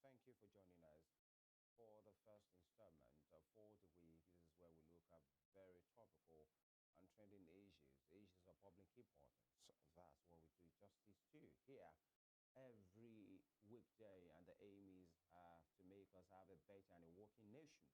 Thank you for joining us for the first installment for the week. This is where we look at very topical and trending issues of public importance. That's what we do justice to here every weekday, and the aim is to make us have a better and a working nation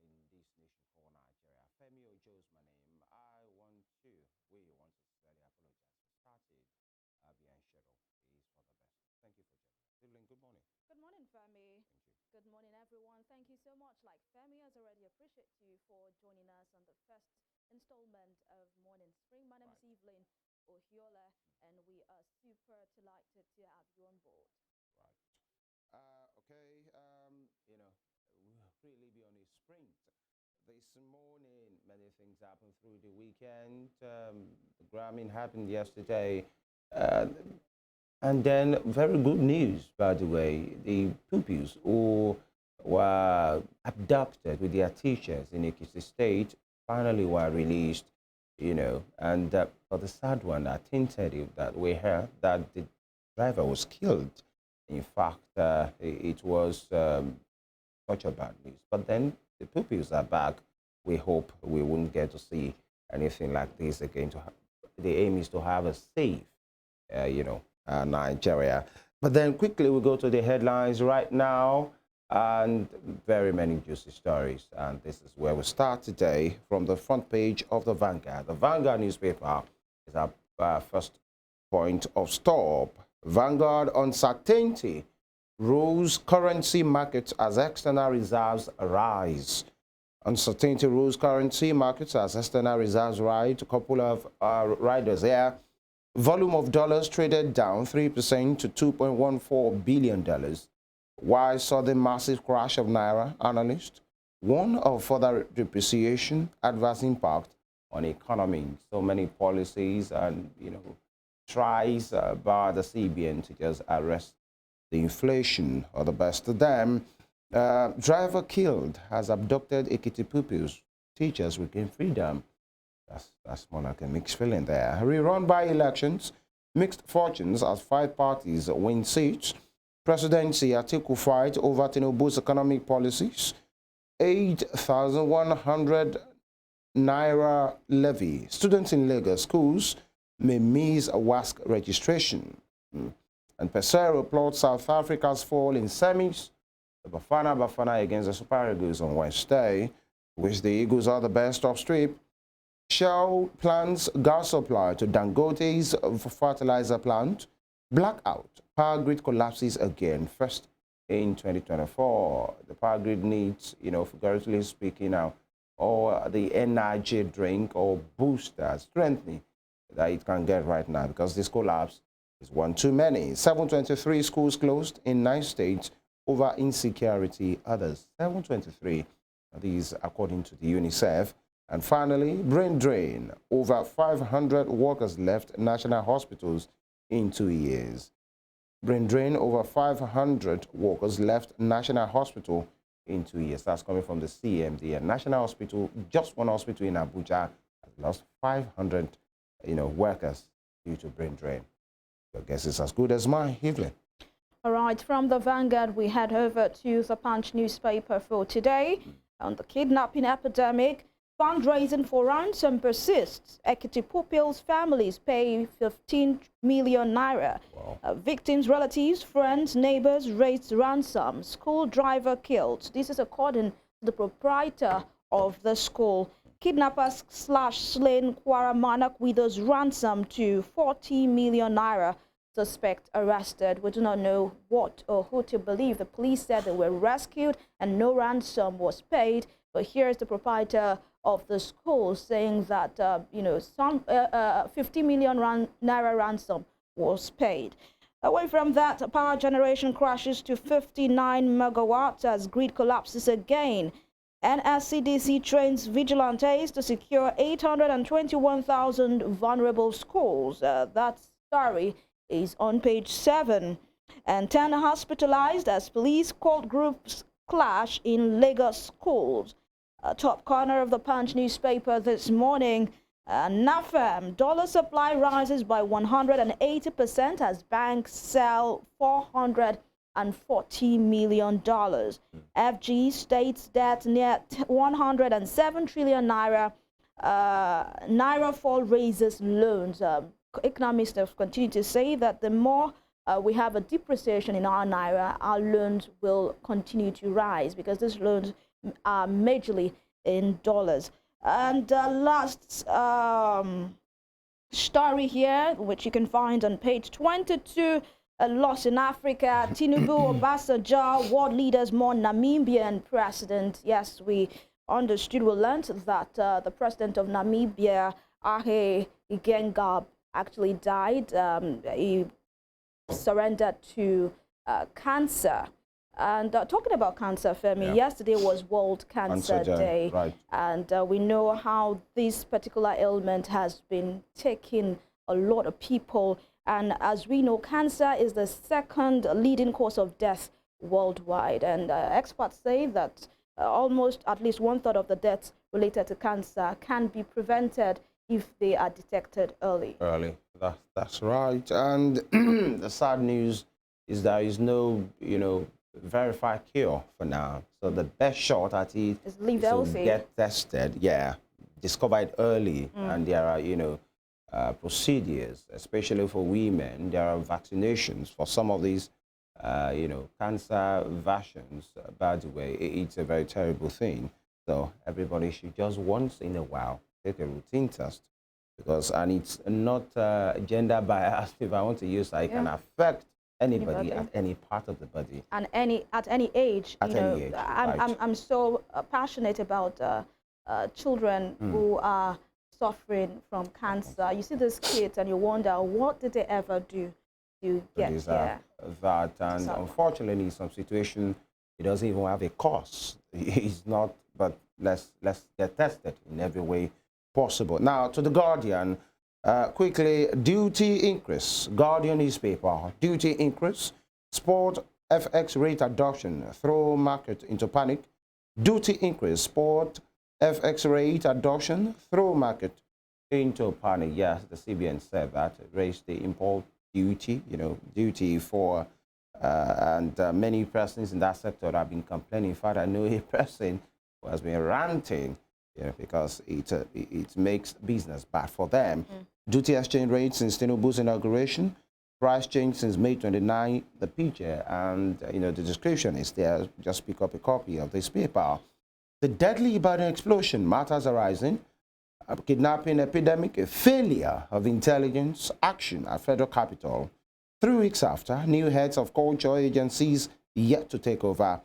in this nation called Nigeria. Femi Ojo is my name. We want to sincerely apologize for starting behind schedule. Is for the best. Thank you for joining us. Evelyn, good morning. Good morning, Femi. Thank you. Good morning, everyone. Thank you so much. Like Femi has already appreciate you for joining us on the first installment of Morning Spring. My name Right. is Evelyn OHIOLEI, and we are super delighted to have you on board. Right. Okay. We'll really be on a sprint. This morning, many things happened through the weekend. The Grammy happened yesterday. Uh, and then, very good news, by the way, the pupils who were abducted with their teachers in Ekiti State finally were released, And for the sad one, I hinted you that we heard that the driver was killed. In fact, it was such a bad news. But then the pupils are back. We hope we won't get to see anything like this again. The aim is to have a safe, Nigeria. But then quickly we go to the headlines right now, and very many juicy stories. And this is where we start today from the front page of the Vanguard. The Vanguard newspaper is our first point of stop. Vanguard uncertainty rules currency markets as external reserves rise. Uncertainty rules currency markets as external reserves rise. A couple of riders here. Volume of dollars traded down 3% to $2.14 billion. Why saw the massive crash of Naira? Analyst. One of further depreciation, adverse impact on economy. So many policies and, tries by the CBN to just arrest the inflation, or the best of them. Driver killed has abducted Ekiti pupils. Teachers regain freedom. That's more like a mixed feeling there. Rerun by elections, mixed fortunes as 5 parties win seats. Presidency Atiku fight over Tinubu's economic policies. 8,100 Naira levy. Students in Lagos schools may miss WASC registration. And Pesero plots South Africa's fall in semis. The Bafana against the Super Eagles on Wednesday. Wish the Eagles are the best of strip. Shell plans gas supply to Dangote's fertilizer plant. Blackout. Power grid collapses again. First in 2024. The power grid needs, figuratively speaking now, or the energy drink or booster, strengthening that it can get right now, because this collapse is one too many. 723 schools closed in 9 states over insecurity. Others, 723. These according to the UNICEF. And finally, brain drain. Over 500 workers left national hospitals in 2 years. Brain drain, over 500 workers left national hospital in 2 years. That's coming from the CMD. A national hospital, just one hospital in Abuja, has lost 500, workers due to brain drain. I guess it's as good as mine, Evelyn. All right, from the Vanguard, we head over to the Punch newspaper for today. On the kidnapping epidemic, fundraising for ransom persists. Ekiti pupils' families pay 15 million naira. Wow. Victims' relatives, friends, neighbors raised ransom. School driver killed. This is according to the proprietor of the school. Kidnappers slain Kwara Manak widows ransom to 40 million naira. Suspect arrested. We do not know what or who to believe. The police said they were rescued and no ransom was paid. But here's the proprietor of the school saying that, some 50 million naira ransom was paid. Away from that, power generation crashes to 59 megawatts as grid collapses again. NSCDC trains vigilantes to secure 821,000 vulnerable schools. That story is on page 7. And 10 hospitalized as police court groups clash in Lagos schools. Top corner of the Punch newspaper this morning. NAFEM, dollar supply rises by 180% as banks sell million. FG states debt near 107 trillion naira. Naira fall raises loans. Economists have continued to say that the more we have a depreciation in our naira, our loans will continue to rise because these loans are majorly in dollars. And last story here, which you can find on page 22, a loss in Africa. Tinubu, Obasanjo, world leaders mourn Namibian president. Yes, we understood, we learned that the president of Namibia, Ahe Igengab, actually died. He surrendered to cancer. And talking about cancer, Femi, yesterday was World Cancer Day. Right. And we know how this particular ailment has been taking a lot of people. And as we know, cancer is the second leading cause of death worldwide. And experts say that almost at least 1/3 of the deaths related to cancer can be prevented if they are detected early. That's right. And the sad news is there is no, verified cure for now. So the best shot at it is to get tested, discovered early. And there are, procedures, especially for women. There are vaccinations for some of these, cancer versions. By the way, it's a very terrible thing. So everybody should just once in a while take a routine test, and it's not gender biased. If I want to use that, it can affect anybody at any part of the body and at any age. Any age, I'm so passionate about children who are suffering from cancer. You see these kids and you wonder, what did they ever do to get here? That, and unfortunately, in some situations, it doesn't even have a cause. It's not, but let's get tested in every way possible. Now, to the Guardian, quickly, duty increase. Guardian newspaper, duty increase. Sport FX rate adoption, throw market into panic. Duty increase, sport FX rate adoption, throw market into panic. Yes, the CBN said that, raised the import duty, duty for, and many persons in that sector have been complaining. In fact, I know a person who has been ranting, because it makes business bad for them. Duty exchange rate since Tinubu's inauguration, price change since May 29, the picture and the description is there. Just pick up a copy of this paper. The deadly Ibadan explosion, matters arising, a kidnapping epidemic, a failure of intelligence action at federal capital. 3 weeks after, new heads of culture agencies yet to take over.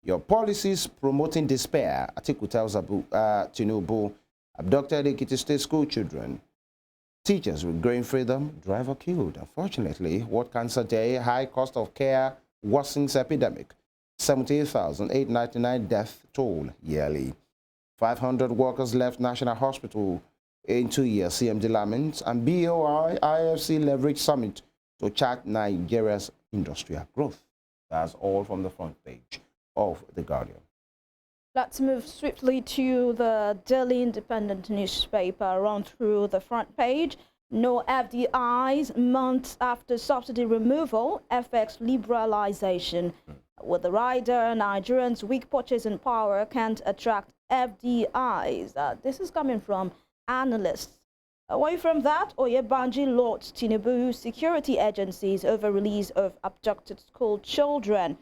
Your policies promoting despair, Atiku tells Tinubu, abducted Ekiti State school children. Teachers with growing freedom, driver killed. Unfortunately, World Cancer Day, high cost of care worsens epidemic. 78,899 death toll yearly. 500 workers left National Hospital in 2 years, CMD laments. And BOI IFC leverage summit to chart Nigeria's industrial growth. That's all from the front page of The Guardian. Let's move swiftly to the Daily Independent newspaper, run through the front page. No FDIs months after subsidy removal, FX liberalization. With the rider, Nigerians' weak purchasing power can't attract FDIs. This is coming from analysts. Away from that, Oyebanji lauds Tinubu security agencies over release of abducted school children.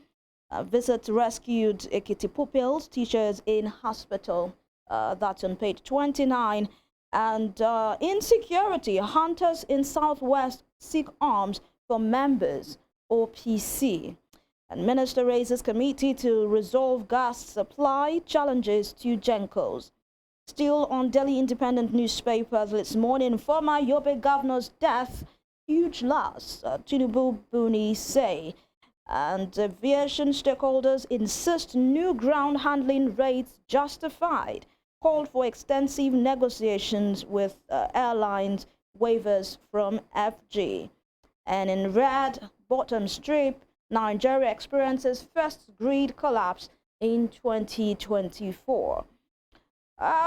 Visit rescued Ekiti pupils, teachers in hospital. That's on page 29. And insecurity, hunters in Southwest seek arms for members, OPC. And minister raises committee to resolve gas supply challenges to Gencos. Still on Daily Independent newspapers this morning, former Yobe governor's death, huge loss, Tinubu Buni say. And aviation stakeholders insist new ground handling rates justified. Called for extensive negotiations with airlines, waivers from FG. And in red, bottom strip, Nigeria experiences first grid collapse in 2024.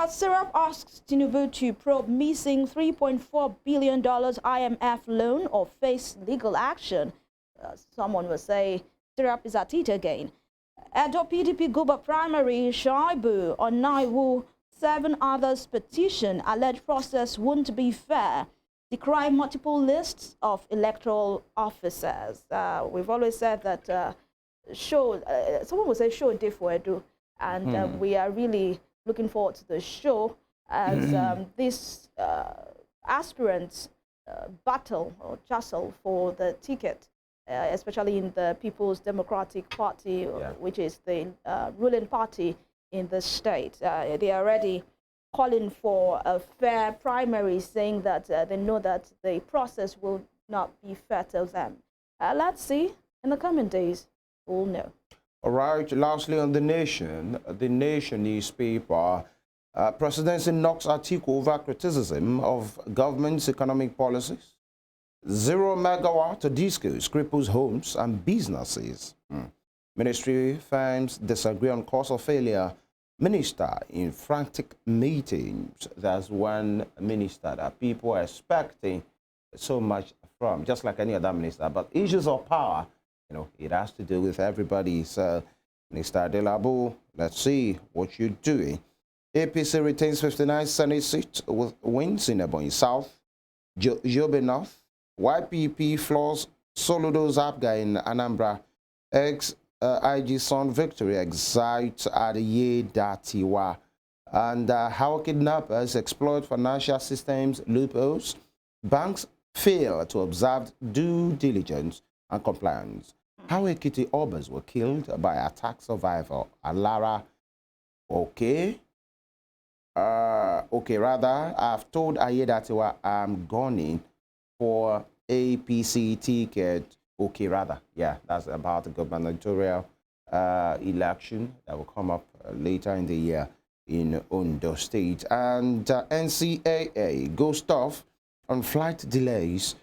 Syrup asks Tinubu to probe missing $3.4 billion IMF loan or face legal action. Someone will say Syrup is at it again. Edo PDP Guba primary, Shaibu on Naiwu, 7 others petition, alleged process won't be fair. Decry multiple lists of electoral officers. We've always said that someone would say show diff for Edo, and we are really looking forward to the show as these aspirants battle or jostle for the ticket, especially in the People's Democratic Party, which is the ruling party in the state. They are already calling for a fair primary, saying that they know that the process will not be fair to them. Let's see, in the coming days, we'll know. All right, lastly on the Nation newspaper, Presidency knocks Atiku over criticism of government's economic policies. 0 megawatt discos cripples homes and businesses. Ministry firms disagree on cause of failure. Minister in frantic meetings. That's one minister that people are expecting so much from, just like any other minister. But issues of power, it has to do with everybody. So, Minister Delabo, let's see what you're doing. APC retains 59 Senate seats with wins in Ebonyi South, Yobe North. YPP floors Soludo Zapga in Anambra. IG Son victory excites Adeye Datiwa. And how kidnappers exploit financial systems loopholes. Banks fail to observe due diligence and compliance. How Ekiti Obas were killed by attack survivor Alara. Okay, rather, I've told Ayedatiwa I'm gunning for APC ticket. Okay, rather, yeah, that's about the gubernatorial election that will come up later in the year in Ondo State. And NCAA goes tough on flight delays.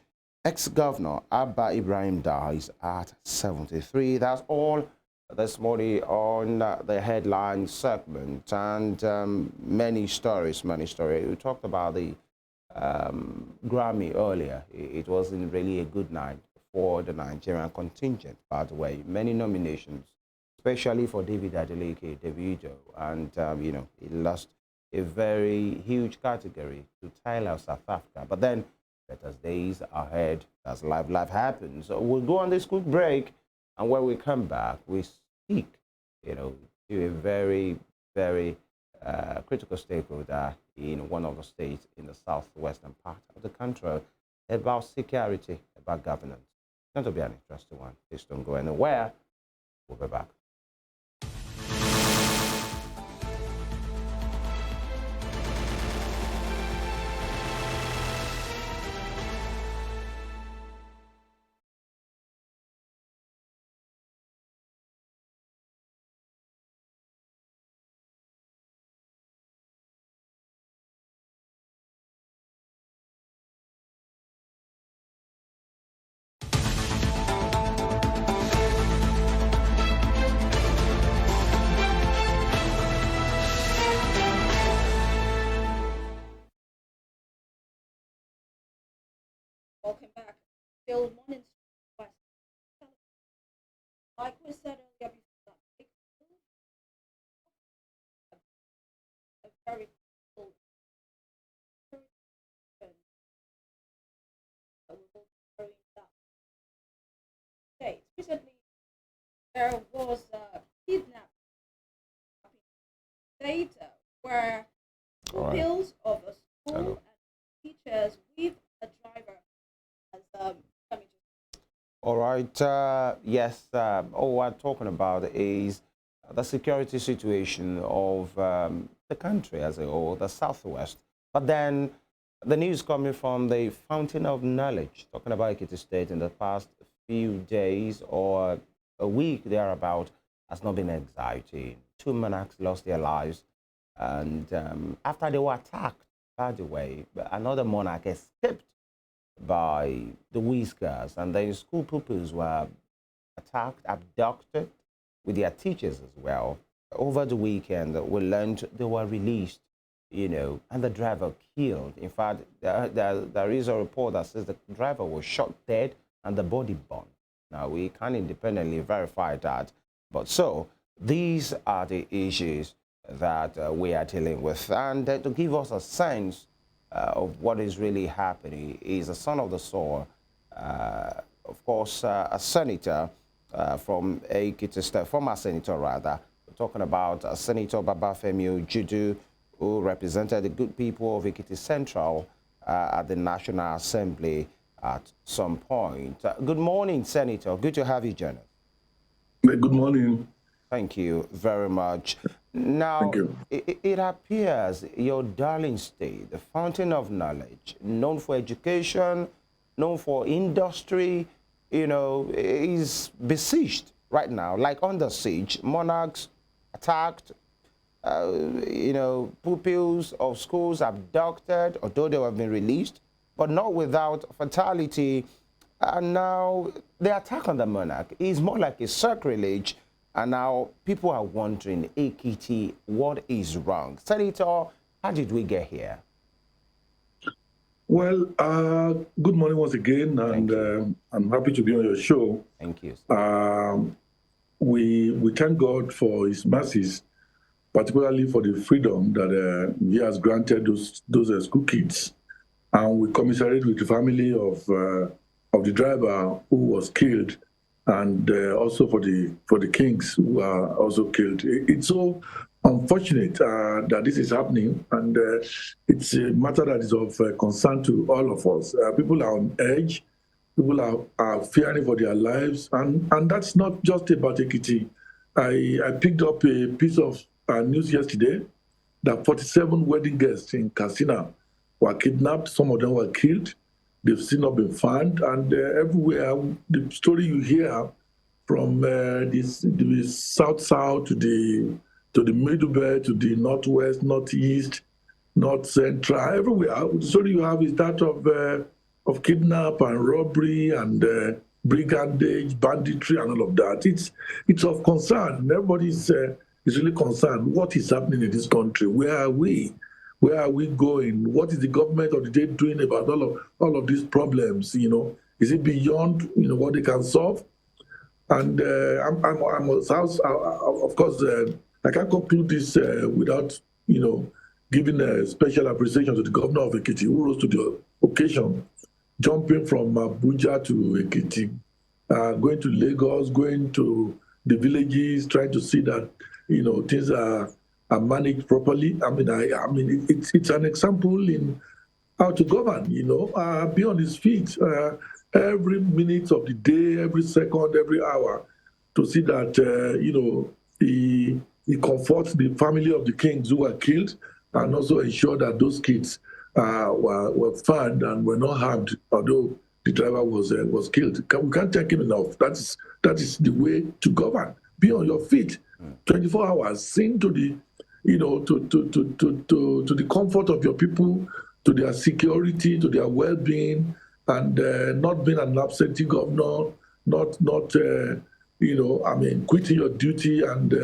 Ex-governor Abba Ibrahim dies at 73. That's all this morning on the headline segment, and many stories. We talked about the Grammy earlier. It wasn't really a good night for the Nigerian contingent, by the way. Many nominations, especially for David Adeleke, Davido, and he lost a very huge category to Tyler of South Africa. But then, better days ahead. That's life happens. So we'll go on this quick break, and when we come back, we speak, to a very, very critical stakeholder in one of the states in the southwestern part of the country about security, about governance. It's going to be an interesting one. Please don't go anywhere. We'll be back. Welcome back. Still morning. Like we said earlier before that, a very cool that we will carry that state. Recently, there was a kidnapping state where pupils of a school and teachers with a driver. All right. Yes. All we're talking about is the security situation of the country as a whole, the Southwest. But then the news coming from the Fountain of Knowledge, talking about Ekiti State in the past few days or a week thereabout, has not been exciting. 2 monarchs lost their lives. And after they were attacked, by the way, another monarch escaped by the whiskers, and then school pupils were attacked, abducted with their teachers as well. Over the weekend, we learned they were released, and the driver killed. In fact, there is a report that says the driver was shot dead and the body burned. Now, we can't independently verify that. But so, these are the issues that we are dealing with. And to give us a sense of what is really happening, is a son of the soil, of course, a senator from Ekiti State, former senator rather. We're talking about Senator Babafemi Judu, who represented the good people of Ekiti Central at the National Assembly at some point. Good morning, Senator. Good to have you, Jonas. Good morning. Thank you very much. Now, it appears your darling state, the fountain of knowledge, known for education, known for industry, you know, is besieged right now, like under siege. Monarchs attacked, you know, pupils of schools abducted, although they have been released, but not without fatality. And now the attack on the monarch is more like a sacrilege. And now people are wondering, Ekiti, what is wrong? Senator, how did we get here? Well, good morning once again, and I'm happy to be on your show. Thank you. We thank God for His mercies, particularly for the freedom that He has granted those school kids, and we commiserate with the family of the driver who was killed, and also for the kings who are also killed. It's so unfortunate that this is happening, and it's a matter that is of concern to all of us. People are on edge, people are fearing for their lives, and that's not just about Ekiti. I picked up a piece of news yesterday that 47 wedding guests in Katsina were kidnapped, some of them were killed. They've still not been found, and everywhere the story you hear from the south to the middle belt, to the northwest, northeast, north central, everywhere. The story you have is that of kidnap and robbery and brigandage, banditry, and all of that. It's of concern. Everybody is really concerned. What is happening in this country? Where are we? Where are we going? What is the government of the day doing about all of these problems? You know, is it beyond what they can solve? And of course, I can't conclude this without giving a special appreciation to the governor of Ekiti, who rose to the occasion, jumping from Abuja to Ekiti, going to Lagos, going to the villages, trying to see that things are managed properly. I mean, it's an example in how to govern. Be on his feet every minute of the day, every second, every hour, to see that he comforts the family of the kings who were killed, and also ensure that those kids were found and were not harmed, although the driver was killed. We can't thank him enough. That is the way to govern. Be on your feet 24 hours. Sing to the to the comfort of your people, to their security, to their well-being, and not being an absentee governor, not quitting your duty and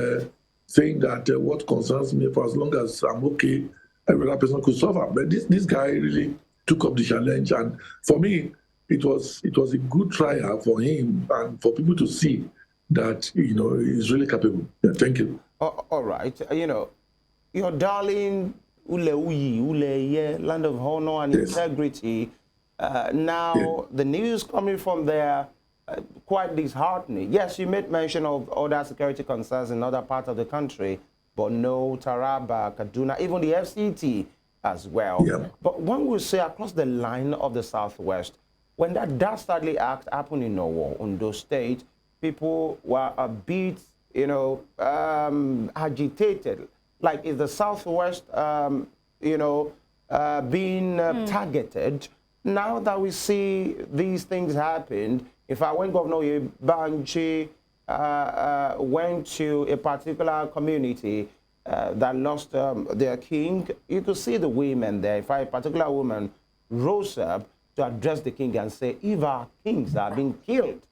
saying that what concerns me, for as long as I'm okay, every other person could suffer. But this guy really took up the challenge, and for me, it was a good trial for him and for people to see that he's really capable. Yeah, thank you. All right, your darling Uleye, land of honor and integrity. Now, the news coming from there, quite disheartening. Yes, you made mention of other security concerns in other parts of the country, Borno, Taraba, Kaduna, even the FCT as well. Yeah. But one will say across the line of the Southwest, when that dastardly act happened in Ondo State, people were a bit, agitated. Like, is the Southwest, being targeted? Now that we see these things happen, if I when Governor Banchi went to a particular community that lost their king, you could see the women there. If a particular woman rose up to address the king and say, if our kings are being killed,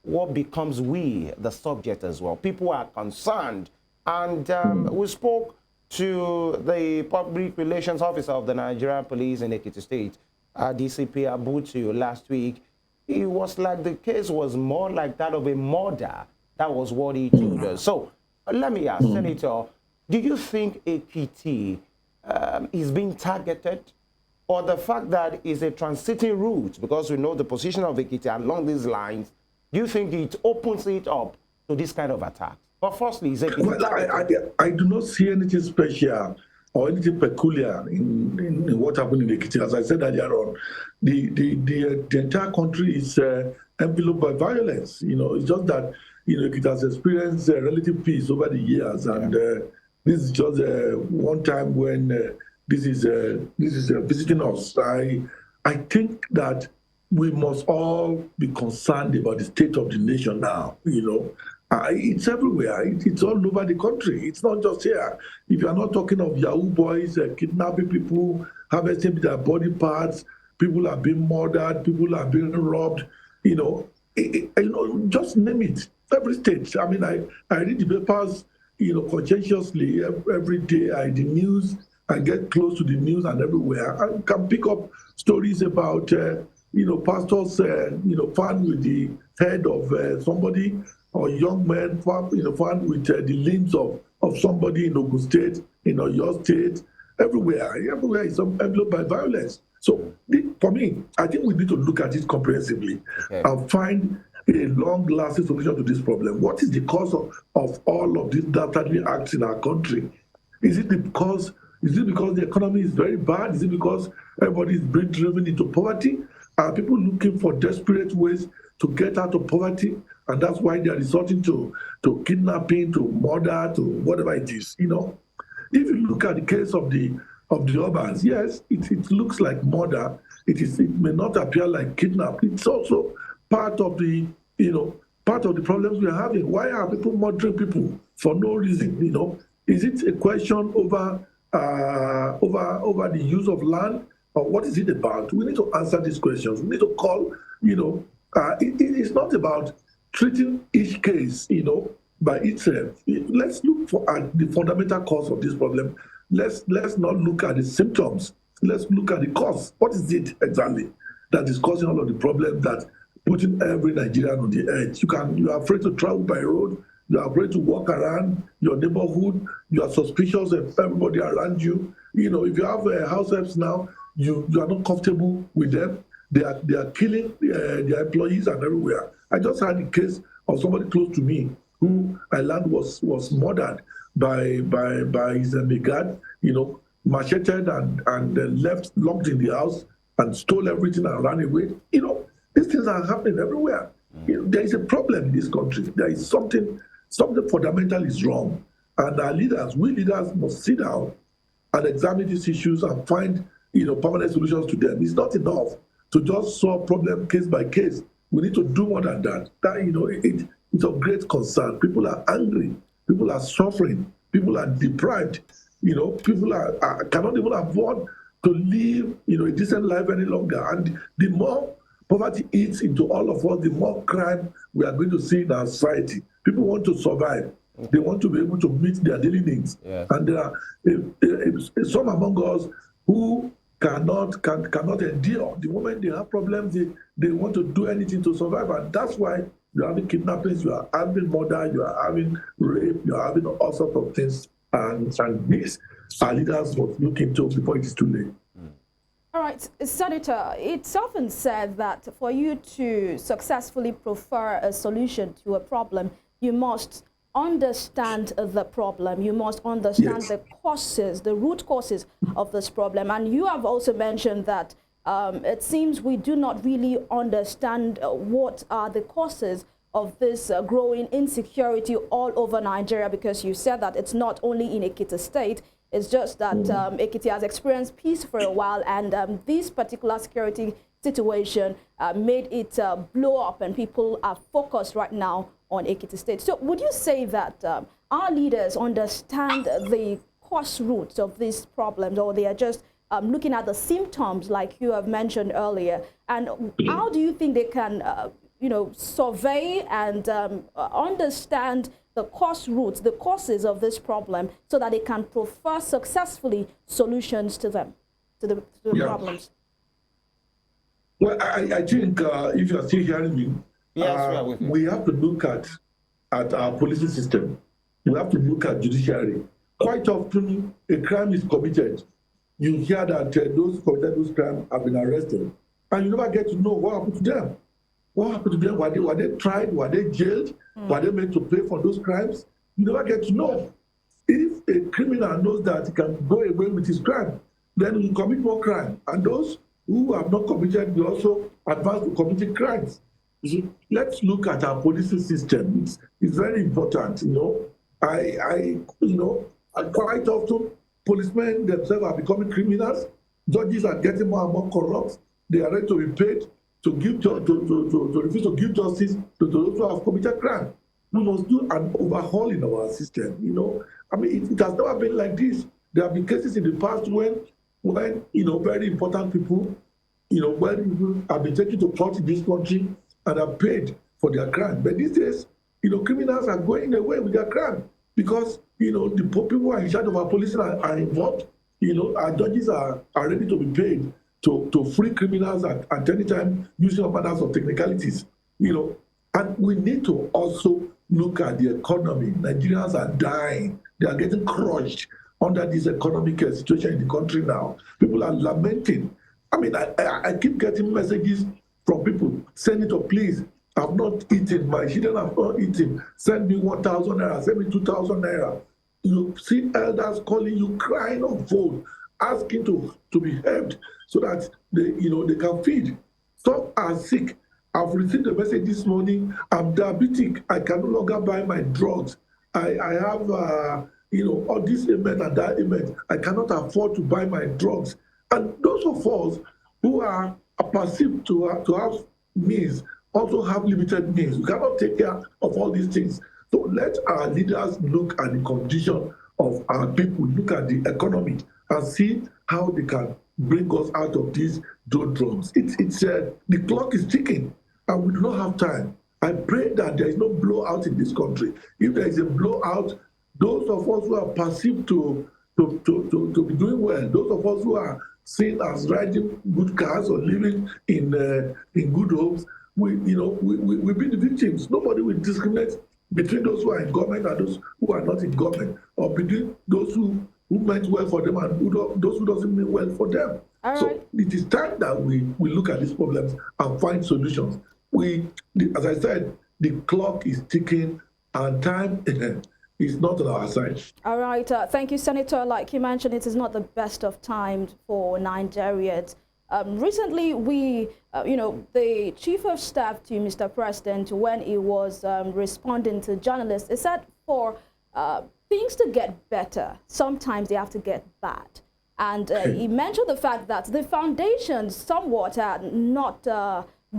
what becomes we, the subject as well? People are concerned. And we spoke to the public relations officer of the Nigerian police in Ekiti State, DCP Abutu, last week, it was like the case was more like that of a murder. That was what he told us. So let me ask, Senator, do you think Ekiti is being targeted, or the fact that it's a transiting route, because we know the position of Ekiti along these lines, do you think it opens it up to this kind of attack? But firstly, is Ekiti targeted? I do not see anything special or anything peculiar in what happened in Ekiti. As I said earlier on, the entire country is enveloped by violence. You know, it's just that, you know, it has experienced relative peace over the years, and this is just one time when this is visiting us. I think that we must all be concerned about the state of the nation now. You know, it's everywhere. It's all over the country. It's not just here. If you are not talking of Yahoo boys kidnapping people, harvesting their body parts, people are being murdered, people are being robbed. You know, just name it. Every state. I mean, I read the papers, you know, conscientiously every day. The news. I get close to the news, and everywhere I can pick up stories about, you know, pastors, you know, found with the head of somebody, or young men found, you know, found with the limbs of somebody in Ogun State, in Oyo State, everywhere is enveloped by violence. So for me, I think we need to look at it comprehensively and find a long-lasting solution to this problem. What is the cause of all of these dastardly acts in our country? Is it because the economy is very bad? Is it because everybody is being driven into poverty? Are people looking for desperate ways to get out of poverty, and that's why they are resorting to kidnapping, to murder, to whatever it is? You know, if you look at the case of the urbans, yes, it looks like murder. It may not appear like kidnap. It's also part of the problems we are having. Why are people murdering people for no reason? You know, is it a question over the use of land, or what is it about? We need to answer these questions. We need to call. You know, it's not about treating each case, you know, by itself. Let's look at the fundamental cause of this problem. Let's not look at the symptoms. Let's look at the cause. What is it exactly that is causing all of the problems that putting every Nigerian on the edge? You are afraid to travel by road. You are afraid to walk around your neighborhood. You are suspicious of everybody around you. You know, if you have house helps now, you are not comfortable with them. They are killing their employees and everywhere. I just had a case of somebody close to me who I learned was murdered by his guard, you know, macheted and left locked in the house and stole everything and ran away. You know, these things are happening everywhere. You know, there is a problem in this country. There is something fundamental is wrong, and we leaders must sit down and examine these issues and find, you know, permanent solutions to them. It's not enough to just solve problem case by case. We need to do more than that. That, you know, it's of great concern. People are angry. People are suffering. People are deprived. You know, people cannot even afford to live, you know, a decent life any longer. And the more poverty eats into all of us, the more crime we are going to see in our society. People want to survive. They want to be able to meet their daily needs. Yes. And there are some among us who cannot endure. The moment they have problems, they want to do anything to survive. And that's why you are having kidnappings, you are having murder, you are having rape, you are having all sorts of things. And this our leaders must look into before it is too late. All right, Senator, it's often said that for you to successfully prefer a solution to a problem, you must understand the problem. You must understand the causes, the root causes of this problem. And you have also mentioned that it seems we do not really understand what are the causes of this growing insecurity all over Nigeria, because you said that it's not only in Ekiti State. It's just that Ekiti has experienced peace for a while, and this particular security situation made it blow up, and people are focused right now on Ekiti State. So would you say that our leaders understand the cause roots of these problems, or they are just looking at the symptoms like you have mentioned earlier? And how do you think they can you know, survey and understand the cause roots, the causes of this problem, so that they can prefer successfully solutions to them, to the problems? Well, I think if you are still hearing me, Yes, we are with you. we have to look at our policing system. We have to look at judiciary. Quite often, a crime is committed. You hear that those who committed those crimes have been arrested, and you never get to know what happened to them. What happened to them? Were they tried? Were they jailed? Were they made to pay for those crimes? You never get to know. If a criminal knows that he can go away with his crime, then he will commit more crime. And those who have not committed will also advance to committing crimes. You see, let's look at our policing system. It's very important. Quite often policemen themselves are becoming criminals. Judges are getting more and more corrupt. They are ready to be paid to refuse to give justice to those who have committed crime. We must do an overhaul in our system. It has never been like this. There have been cases in the past when very important people, when people have been taken to court in this country and are paid for their crime. But these days, criminals are going away with their crime because, the people who are in charge of our police are involved. Our judges are ready to be paid to free criminals at any time using all manners of technicalities. And we need to also look at the economy. Nigerians are dying. They are getting crushed under this economic situation in the country now. People are lamenting. I keep getting messages from people saying, please, I've not eaten. My children have not eaten. Send me 1,000 naira. Send me 2,000 naira. You see elders calling you, crying on phone, asking to be helped so that they can feed. Some are sick. I've received a message this morning. I'm diabetic. I can no longer buy my drugs. I have all this ailment and that ailment. I cannot afford to buy my drugs. And those of us who are perceived to have means also have limited means. We cannot take care of all these things. So let our leaders look at the condition of our people, look at the economy, and see how they can bring us out of these doldrums. The clock is ticking, and we do not have time. I pray that there is no blowout in this country. If there is a blowout, those of us who are perceived to be doing well, those of us who are seen as riding good cars or living in good homes, we be the victims. Nobody will discriminate between those who are in government and those who are not in government, or between those who meant well for them and those who doesn't mean well for them. So it is time that we look at these problems and find solutions. As I said, the clock is ticking and time is not on our side. All right. Thank you, Senator. Like you mentioned, it is not the best of times for Nigerians. Recently, the Chief of Staff to Mr. President, when he was responding to journalists, he said for things to get better, sometimes they have to get bad. And he mentioned the fact that the foundations somewhat are not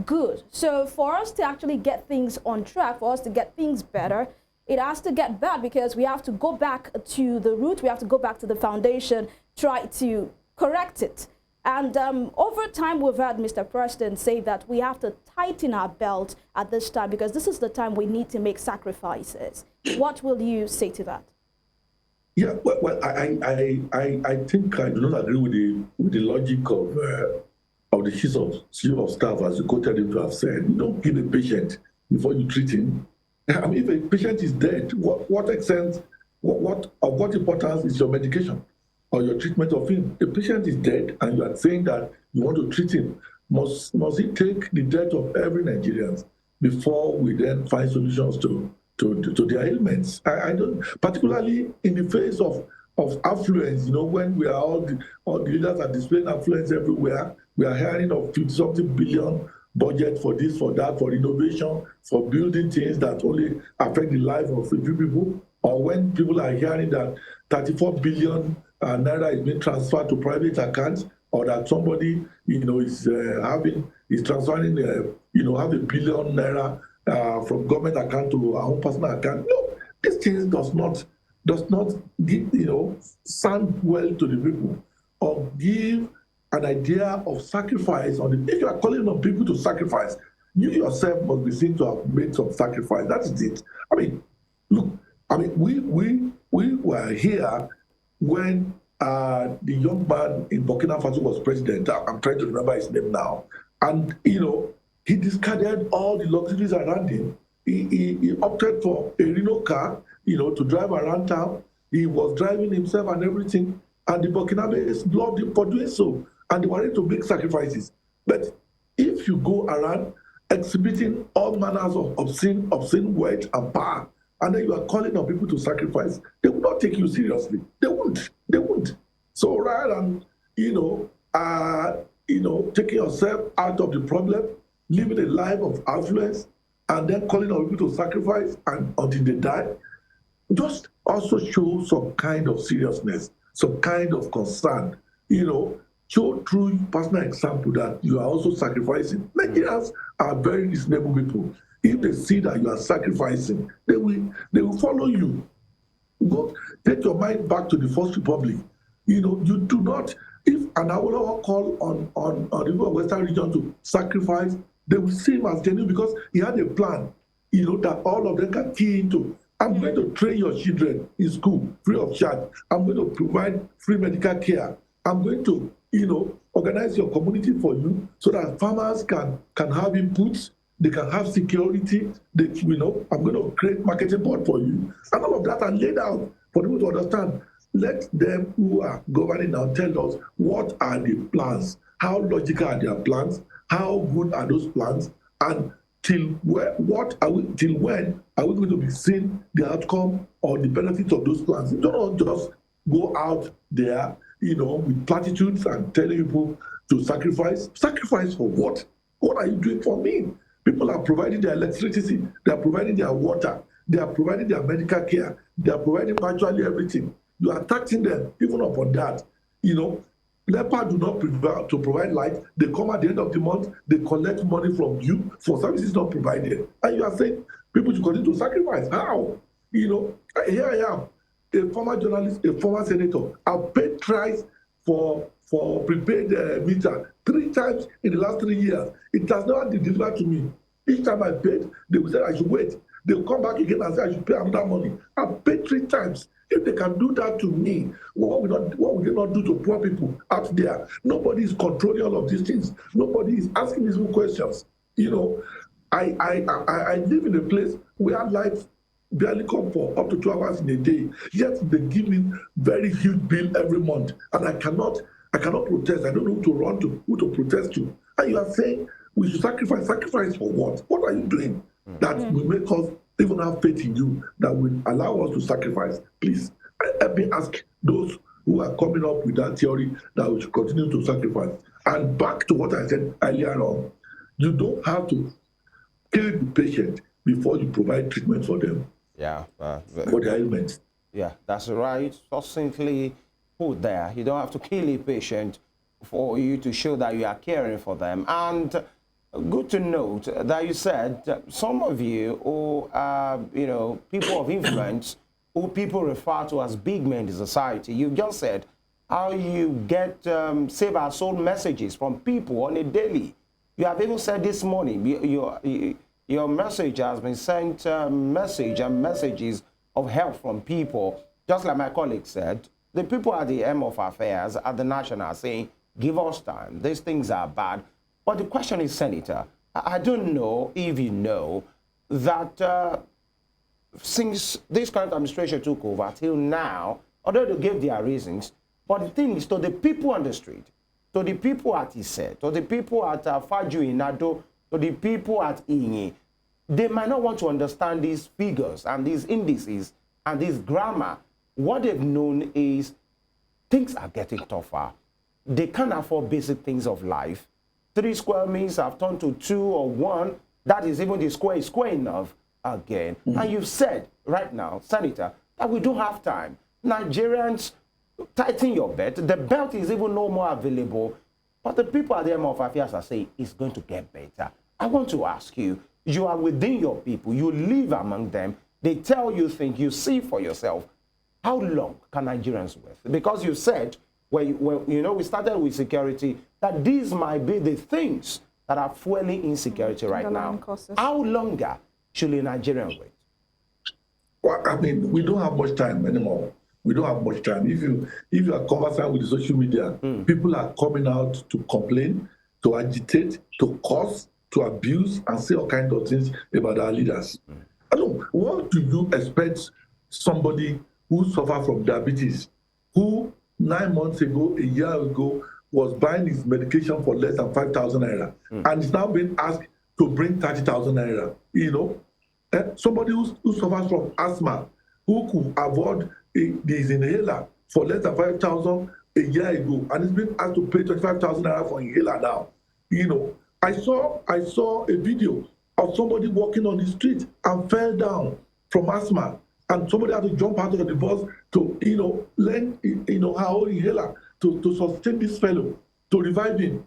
good. So for us to actually get things on track, for us to get things better, it has to get bad because we have to go back to the root, we have to go back to the foundation, try to correct it. And over time, we've heard Mr. President say that we have to tighten our belt at this time because this is the time we need to make sacrifices. What will you say to that? Yeah, well, I think I do not agree with the logic of the chief of staff, as you quoted him to have said. You don't kill a patient before you treat him. If a patient is dead, what extent, what importance is your medication or your treatment of him? The patient is dead, and you are saying that you want to treat him. Must it take the death of every Nigerian before we then find solutions to their ailments? I don't, particularly in the face of affluence, when we are all the leaders are displaying affluence everywhere. We are hearing of 50-something billion budget for this, for that, for innovation, for building things that only affect the life of a few people. Or when people are hearing that 34 billion naira is being transferred to private accounts, or that somebody, is transferring, have 1 billion naira from government account to our own personal account. No, these things does not sound well to the people, or give an idea of sacrifice if you are calling on people to sacrifice, you yourself must be seen to have made some sacrifice. That is it. We were here when the young man in Burkina Faso was president. I'm trying to remember his name now. And, you know, he discarded all the luxuries around him. He opted for a Renault car, you know, to drive around town. He was driving himself and everything. And the Burkinabes loved him for doing so. And they wanted to make sacrifices. But if you go around exhibiting all manners of obscene wealth and power, and then you are calling on people to sacrifice, they will not take you seriously. They won't. They won't. So rather than, taking yourself out of the problem, living a life of affluence, and then calling on people to sacrifice and until they die, just also show some kind of seriousness, some kind of concern. Show through personal example that you are also sacrificing. Nigerians are very reasonable people. If they see that you are sacrificing, they will follow you. Go take your mind back to the First Republic. You do not. If an Awolowo call on the people of Western region to sacrifice, they will see him as genuine because he had a plan. That all of them can key into. I'm going to train your children in school free of charge. I'm going to provide free medical care. I'm going to, organize your community for you so that farmers can have inputs, they can have security. I'm going to create marketing board for you. And all of that are laid out for people to understand. Let them who are governing now tell us what are the plans, how logical are their plans, how good are those plans, and till when are we going to be seeing the outcome or the benefits of those plans? You don't just go out there, with platitudes and telling people to sacrifice. Sacrifice for what? What are you doing for me? People are providing their electricity, they are providing their water, they are providing their medical care, they are providing virtually everything. You are taxing them even upon that. NEPA do not to provide light. They come at the end of the month, they collect money from you for services not provided. And you are saying people should continue to sacrifice. How? Here I am, a former journalist, a former senator. I've paid twice for prepaid meter 3 times in the last 3 years. It has never been delivered to me. Each time I paid, they will say I should wait. They will come back again and say I should pay another money. I've paid 3 times. If they can do that to me, what would they not do to poor people out there? Nobody is controlling all of these things. Nobody is asking these questions. I live in a place where life barely come for up to 2 hours in a day. Yet they give me very huge bill every month, and I cannot protest. I don't know who to protest to. And you are saying we should sacrifice. Sacrifice for what? What are you doing that will make us even have faith in you, that will allow us to sacrifice? Please, let me ask those who are coming up with that theory that we should continue to sacrifice. And back to what I said earlier on, you don't have to kill the patient before you provide treatment for them. Yeah. For their ailments. Yeah, that's right. Succinctly put there. You don't have to kill a patient for you to show that you are caring for them. And good to note that you said some of you who are, people of influence, who people refer to as big men in society, you've just said how you get save our soul messages from people on a daily. You have even said this morning, your message has been sent messages of help from people. Just like my colleague said, the people at the M of affairs at the national are saying, give us time. These things are bad. But the question is, Senator, I don't know if you know that since this current administration took over till now, although they gave their reasons, but the thing is, to the people on the street, to the people at Ise, to the people at Faju Inado, to the people at Inyi, they might not want to understand these figures and these indices and this grammar. What they've known is things are getting tougher. They can't afford basic things of life. 3 square meters have turned to 2 or 1. That is, even the square is square enough again. And you've said right now, Senator, that we don't have time. Nigerians, tighten your belt. The belt is even no more available. But the people at the M of affairs are saying it's going to get better. I want to ask you, you are within your people. You live among them. They tell you things. You see for yourself. How long can Nigerians wait? Because you said, we started with security, that these might be the things that are fueling insecurity right now. How longer should a Nigerian wait? Well, I mean, we don't have much time anymore. We don't have much time. If you are conversant with the social media, people are coming out to complain, to agitate, to curse, to abuse, and say all kinds of things about our leaders. I don't. What do you expect somebody who suffers from diabetes, who 9 months ago, a year ago, was buying his medication for less than 5,000 naira, and is now being asked to bring 30,000 naira? You know, somebody who suffers from asthma, who could avoid this inhaler for less than 5,000 a year ago, and is being asked to pay 25,000 naira for inhaler now. You know, I saw a video of somebody walking on the street and fell down from asthma, and somebody had to jump out of the bus to, lend, her own inhaler to sustain this fellow, to revive him.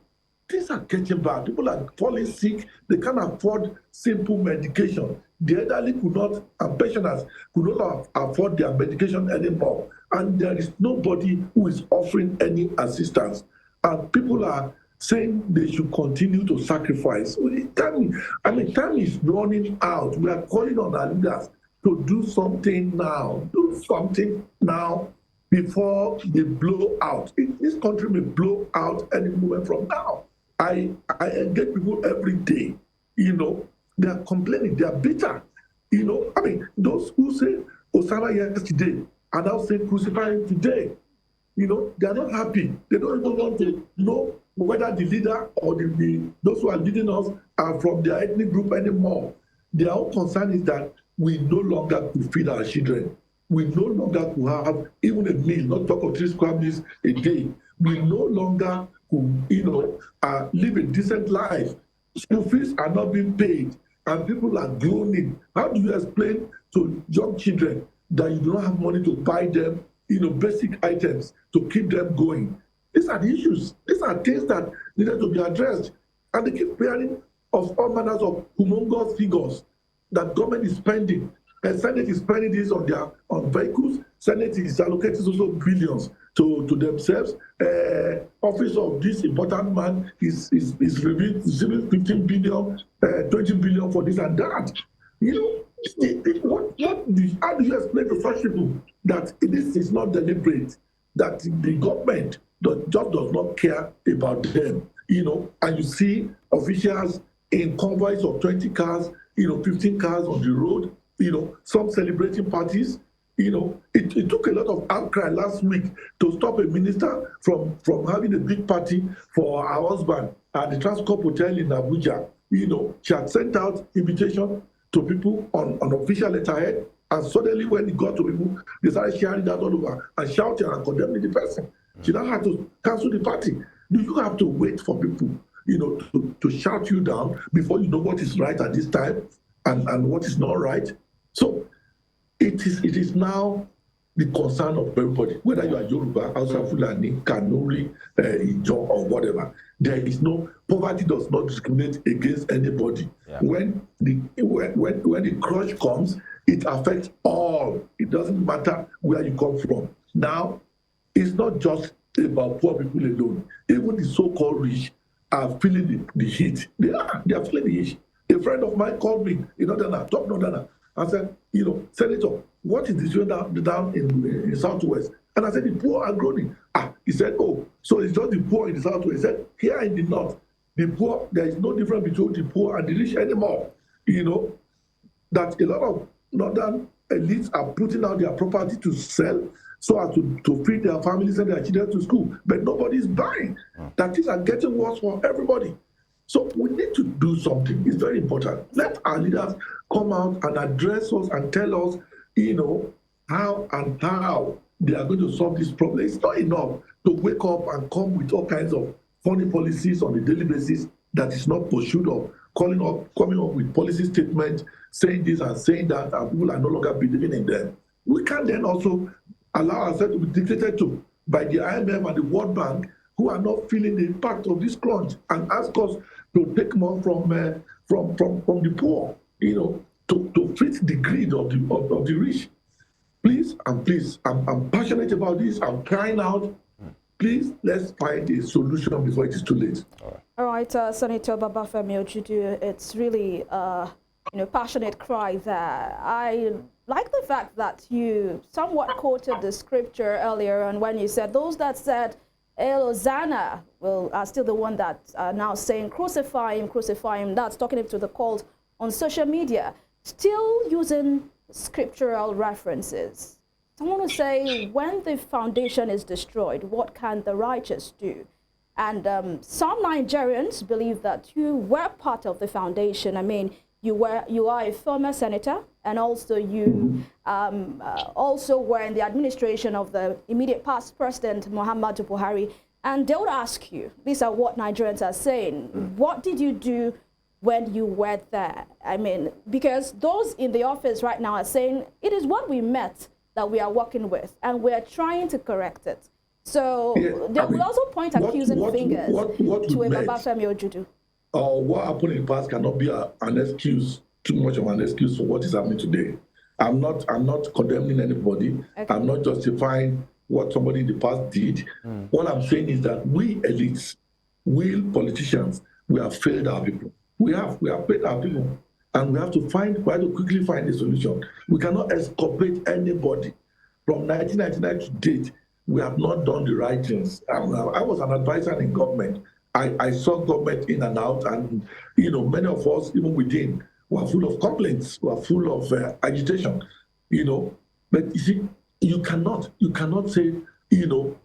Things are getting bad. People are falling sick. They can't afford simple medication. The elderly and pensioners could not afford their medication anymore. And there is nobody who is offering any assistance. And people are saying they should continue to sacrifice. Time is running out. We are calling on our leaders to do something now. Do something now before they blow out. This country may blow out any moment from now. I engage people every day. They are complaining. They are bitter. Those who say Osama yesterday are now saying crucify him today. They are not happy. They don't even want to know whether the leader or those who are leading us are from their ethnic group anymore. Their own concern is that we no longer could feed our children. We no longer could have even a meal, not talk of 3 square meals a day. We no longer could, live a decent life. School fees are not being paid, and people are groaning. How do you explain to young children that you do not have money to buy them, basic items to keep them going? These are the issues. These are things that needed to be addressed. And they keep hearing of all manners of humongous figures that government is spending. And Senate is spending this on vehicles. Senate is allocating also billions to themselves. Office of this important man is receiving 15 billion, 20 billion for this and that. How do you explain to such people that this is not deliberate, that the government just does not care about them? And you see officials in convoys of 20 cars, 15 cars on the road, some celebrating parties. It took a lot of outcry last week to stop a minister from having a big party for her husband at the Transcorp Hotel in Abuja. She had sent out invitation to people on official letterhead, and suddenly when it got to people, they started sharing that all over and shouting and condemning the person. She now had to cancel the party. Do you have to wait for people, to shout you down before you know what is right at this time and what is not right? So it is now the concern of everybody, whether you are Yoruba, Hausa, Fulani, Kanuri, Ijaw, or whatever. There is no poverty does not discriminate against anybody. Yeah. When the crush comes, it affects all. It doesn't matter where you come from. Now, it's not just about poor people alone. Even the so-called rich are feeling the heat. They are feeling the heat. A friend of mine called me in Northern, top Northern, and said, Senator, what is the situation down in Southwest? And I said, the poor are groaning. He said, oh, so it's just the poor in the Southwest. He said, here in the North, the poor, there is no difference between the poor and the rich anymore. That a lot of Northern elites are putting out their property to sell so as to feed their families and their children to school. But nobody is buying. That things are getting worse for everybody. So we need to do something. It's very important. Let our leaders come out and address us and tell us, how they are going to solve this problem. It's not enough to wake up and come with all kinds of funny policies on a daily basis that is not pursued of, coming up with policy statements, saying this and saying that, and people are no longer believing in them. We can then also allow ourselves to be dictated to by the IMF and the World Bank, who are not feeling the impact of this crunch, and ask us to take more from the poor, to fit the greed of the rich. Please, I'm passionate about this. I'm crying out. Please, let's find a solution before it is too late. All right, Senator Babafemi Ojudu, it's really passionate cry there. I like the fact that you somewhat quoted the scripture earlier, and when you said those that said Hosanna are still the one that are now saying crucify him, crucify him. That's talking to the cult on social media, still using scriptural references. I want to say, when the foundation is destroyed, what can the righteous do? And some Nigerians believe that you were part of the foundation. I mean, you are a former senator, and also you also were in the administration of the immediate past president, Muhammadu Buhari. And they would ask you, these are what Nigerians are saying, what did you do when you were there? I mean, because those in the office right now are saying, it is what we met that we are working with, and we're trying to correct it. So they will also point accusing fingers to a Baba Femi Ojudu. What happened in the past cannot be an excuse, too much of an excuse for what is happening today. I'm not condemning anybody. Okay. I'm not justifying what somebody in the past did. What I'm saying is that we elites, we politicians, we have failed our people. We have failed our people. And we have to quickly find a solution. We cannot exculpate anybody. From 1999 to date, we have not done the right things. I was an advisor in government. I saw government in and out, and many of us, even within, were full of complaints, were full of agitation. But you see, you cannot say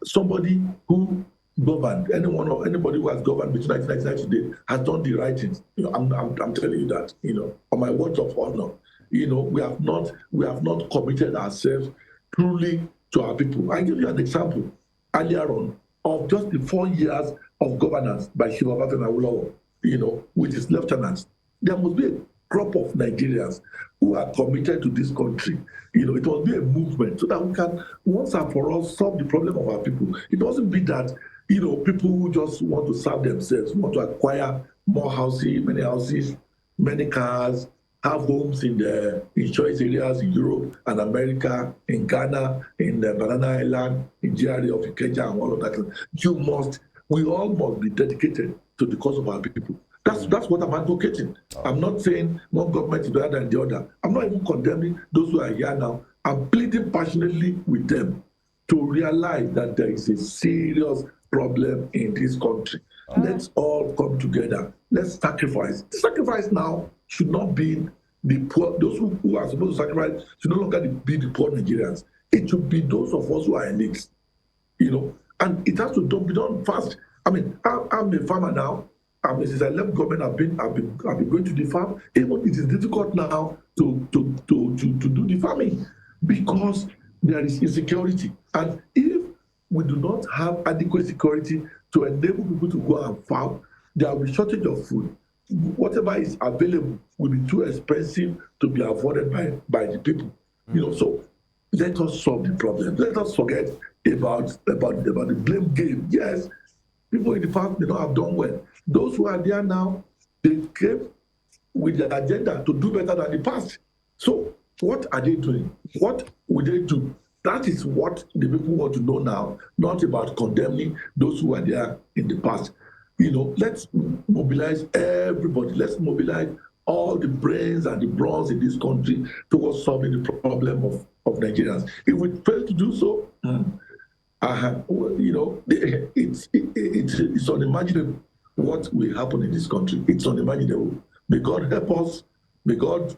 somebody who governed, anybody who has governed between 1999 today has done the right things. I'm telling you that. On my words of honor, we have not committed ourselves truly to our people. I give you an example earlier on of just the 4 years of governance by Shivaba Femi, with his lieutenants. There must be a crop of Nigerians who are committed to this country. It must be a movement so that we can once and for all solve the problem of our people. It doesn't be that people who just want to serve themselves, want to acquire more houses, many cars, have homes in choice areas in Europe and America, in Ghana, in the Banana Island, in GRA of Ikeja and all of that. We all must be dedicated to the cause of our people. That's what I'm advocating. I'm not saying one government is better than the other. I'm not even condemning those who are here now. I'm pleading passionately with them to realize that there is a serious problem in this country. Let's all come together. Let's sacrifice. The sacrifice now should not be the poor. Those who are supposed to sacrifice should no longer be the poor Nigerians. It should be those of us who are elites. And it has to be done fast. I mean, I'm a farmer now. Since I left government, I've been going to the farm. Even it is difficult now to do the farming because there is insecurity. And if we do not have adequate security to enable people to go and farm, there will be shortage of food. Whatever is available will be too expensive to be avoided by the people. So let us solve the problem. Let us forget about the blame game. Yes, people in the past may not have done well. Those who are there now, they came with the agenda to do better than the past. So what are they doing? What will they do? That is what the people want to know now, not about condemning those who are there in the past. Let's mobilize everybody. Let's mobilize all the brains and the bronze in this country towards solving the problem of Nigerians. If we fail to do so, it's unimaginable what will happen in this country. It's unimaginable. May God help us. May God,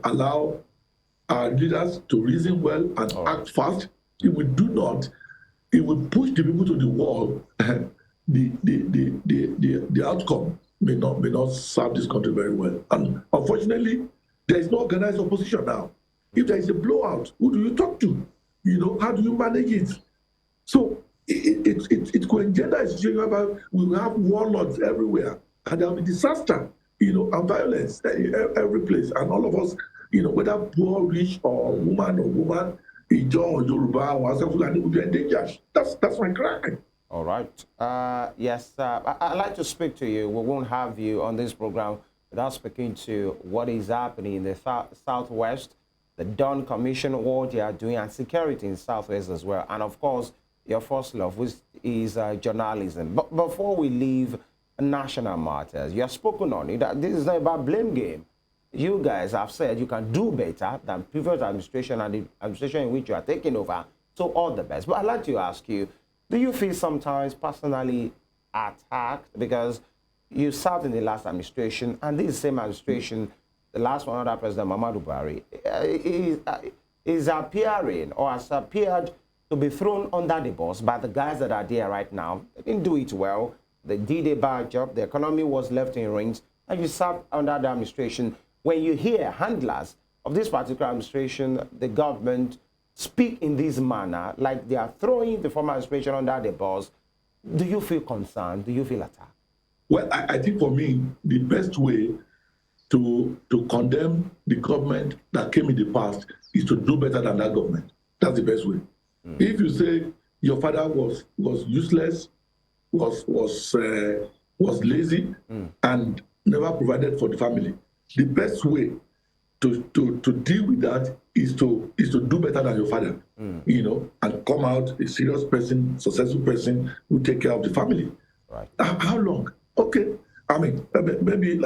allow our leaders to reason well and act fast. If we do not, it will push the people to the wall. The outcome may not serve this country very well. And unfortunately, there is no organized opposition now. If there is a blowout, who do you talk to? How do you manage it? So it could engender a situation whereby we will have warlords everywhere, and there will be disaster, and violence every place. And all of us, whether poor, rich, or woman, Ijo or Yoruba or Asafulani, will be endangered. That's my cry. All right. Yes, I'd like to speak to you. We won't have you on this program without speaking to what is happening in the Southwest, the Dawn Commission, what they are doing, and security in Southwest as well. And of course, your first love, which is journalism. But before we leave national matters, you have spoken on it, that this is not about blame game. You guys have said you can do better than previous administration and the administration in which you are taking over. So all the best. But I'd like to ask you, Do you feel sometimes personally attacked because you served in the last administration, and this same administration, the last one under President Muhammadu Buhari, is appearing or has appeared to be thrown under the bus by the guys that are there right now? They didn't do it well. They did a bad job. The economy was left in ruins, and you served under the administration. When you hear handlers of this particular administration, the government, speak in this manner, like they are throwing the former administration under the bus, do you feel concerned? Do you feel attacked? Well, I think for me, the best way to condemn the government that came in the past is to do better than that government. That's the best way. If you say your father was useless, was lazy, and never provided for the family, the best way to deal with that is to do better than your father, you know, and come out a serious person, successful person who take care of the family. Right. How long? Okay. I mean, maybe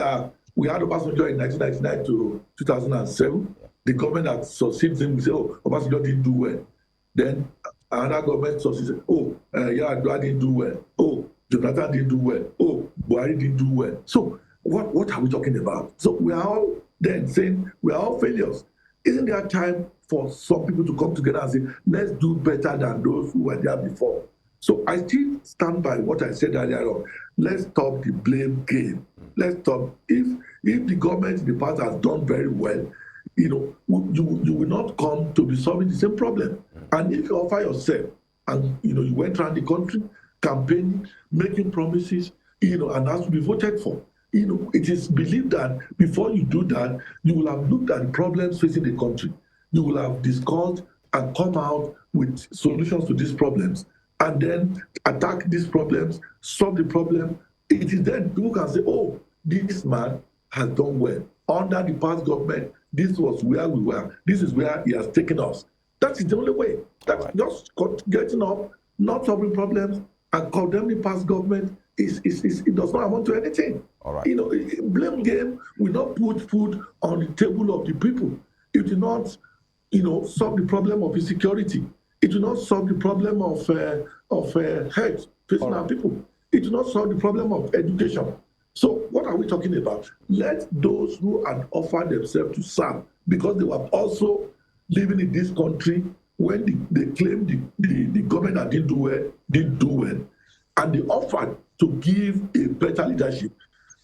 we had Obasanjo in 1999 to 2007. Yeah. The government that succeeds him, we say, oh, Obasanjo didn't do well. Then another government succeeds, oh, Yar'Adua didn't do well. Oh, Jonathan didn't do well. Oh, Buhari didn't do well. So what are we talking about? So we are all then saying we are all failures. Isn't there time for some people to come together and say, let's do better than those who were there before? So I still stand by what I said earlier on. Let's stop the blame game. Let's stop. If the government in the past has done very well, you know, you will not come to be solving the same problem. And if you offer yourself and, you know, you went around the country campaigning, making promises, you know, and has to be voted for, you know, it is believed that before you do that, you will have looked at the problems facing the country. You will have discussed and come out with solutions to these problems, and then attack these problems, solve the problem. It is then people can say, oh, this man has done well. Under the past government, this was where we were. This is where he has taken us. That is the only way. That's right. Just getting up, not solving problems, and condemning past government, it does not amount to anything. All right. You know, blame game will not put food on the table of the people. It will not, you know, solve the problem of insecurity. It will not solve the problem of health facing our people. It will not solve the problem of education. So what are we talking about? Let those who had offered themselves to serve, because they were also living in this country when they claimed the government that didn't do well, and they offered to give a better leadership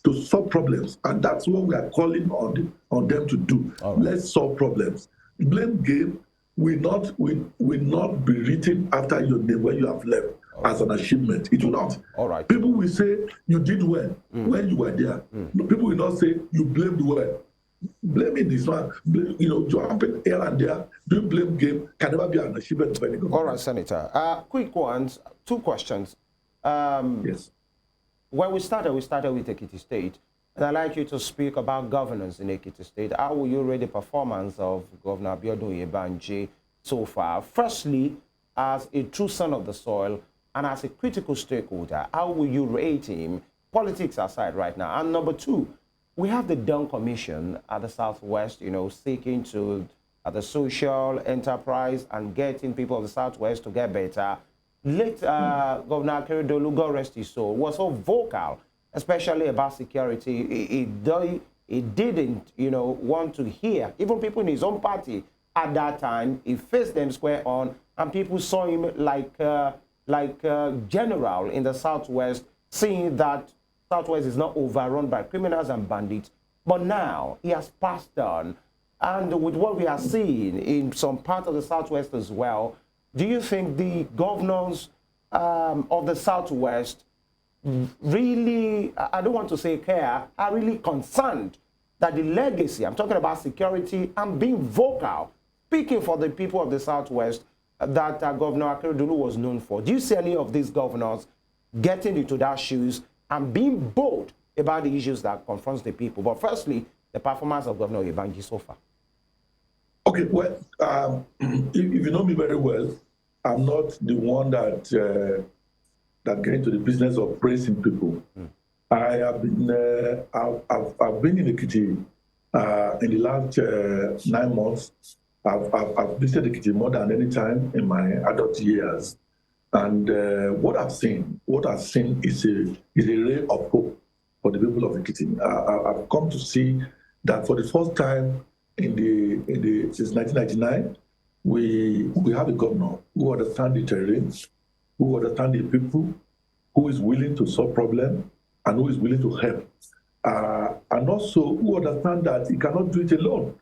to solve problems. And that's what we are calling on them to do. Right. Let's solve problems. Blame game will not be written after your name when you have left as an achievement. It will not. All right. People will say you did well when you were there. People will not say you blamed well. Blaming this one, you know, jumping here and there, doing blame game can never be an achievement of any government. All right, Senator. Quick ones, 2 questions. Yes. When we started with Ekiti State, and I'd like you to speak about governance in Ekiti State. How will you rate the performance of Governor Abiodun Oyebanje so far? Firstly, as a true son of the soil and as a critical stakeholder, how will you rate him, politics aside right now? And number 2, we have the Dawn Commission at the Southwest, you know, seeking to the social enterprise and getting people of the Southwest to get better. Late Governor Akeredolu, God rest his soul, was so vocal, especially about security. He didn't, you know, want to hear. Even people in his own party at that time, he faced them square on, and people saw him like general in the Southwest, seeing that Southwest is not overrun by criminals and bandits. But now he has passed on, and with what we are seeing in some part of the Southwest as well, do you think the governors of the Southwest really, I don't want to say care, are really concerned that the legacy, I'm talking about security and being vocal, speaking for the people of the Southwest that Governor Akeredolu was known for? Do you see any of these governors getting into their shoes and being bold about the issues that confronts the people? But firstly, the performance of Governor Oyebanje so far. Okay, well, if you know me very well, I'm not the one that get into the business of praising people. I have been I've been in Ekiti in the last 9 months. I've visited Ekiti more than any time in my adult years, And what I've seen is a ray of hope for the people of Ekiti. I've come to see that for the first time since 1999, we have a governor who understands the terrain, who understands the people, who is willing to solve problems, and who is willing to help. And also who understand that he cannot do it alone.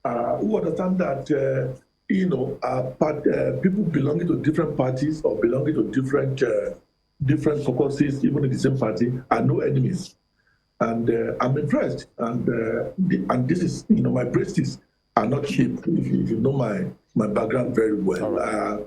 Who understand that people belonging to different parties or belonging to different focuses, even in the same party, are no enemies. And I'm impressed. And this is, my praises are not cheap. If you know my background very well, right.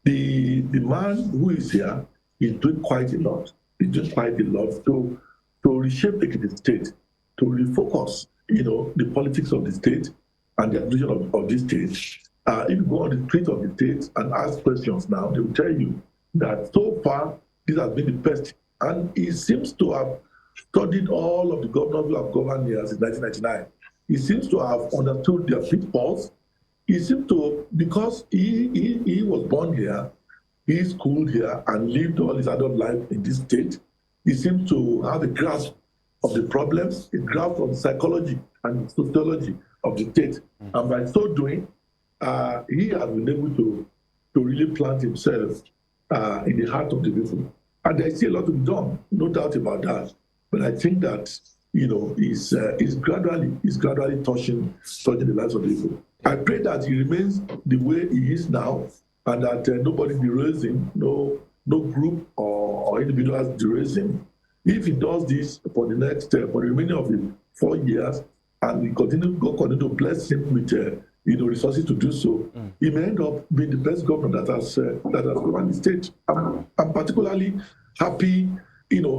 The man who is here is doing quite a lot. He's doing quite a lot to reshape the state, to refocus, the politics of the state and the administration of this state. If you go on the street of the state and ask questions now, they will tell you that so far this has been the best. And he seems to have studied all of the governors who have governed here since 1999. He seems to have understood their pitfalls. He seems to, because he was born here, he schooled here and lived all his adult life in this state. He seems to have a grasp of the problems, a grasp of the psychology and sociology of the state. And by so doing, he has been able to really plant himself in the heart of the people. And there's still a lot to be done, no doubt about that. But I think that, he's gradually touching the lives of the people. I pray that he remains the way he is now, and that nobody derails him, no group or individuals derails him. If he does this for the next, for the remaining of the 4 years, and we continue to bless him with resources to do so, he may end up being the best governor that has governed the state. I'm particularly happy,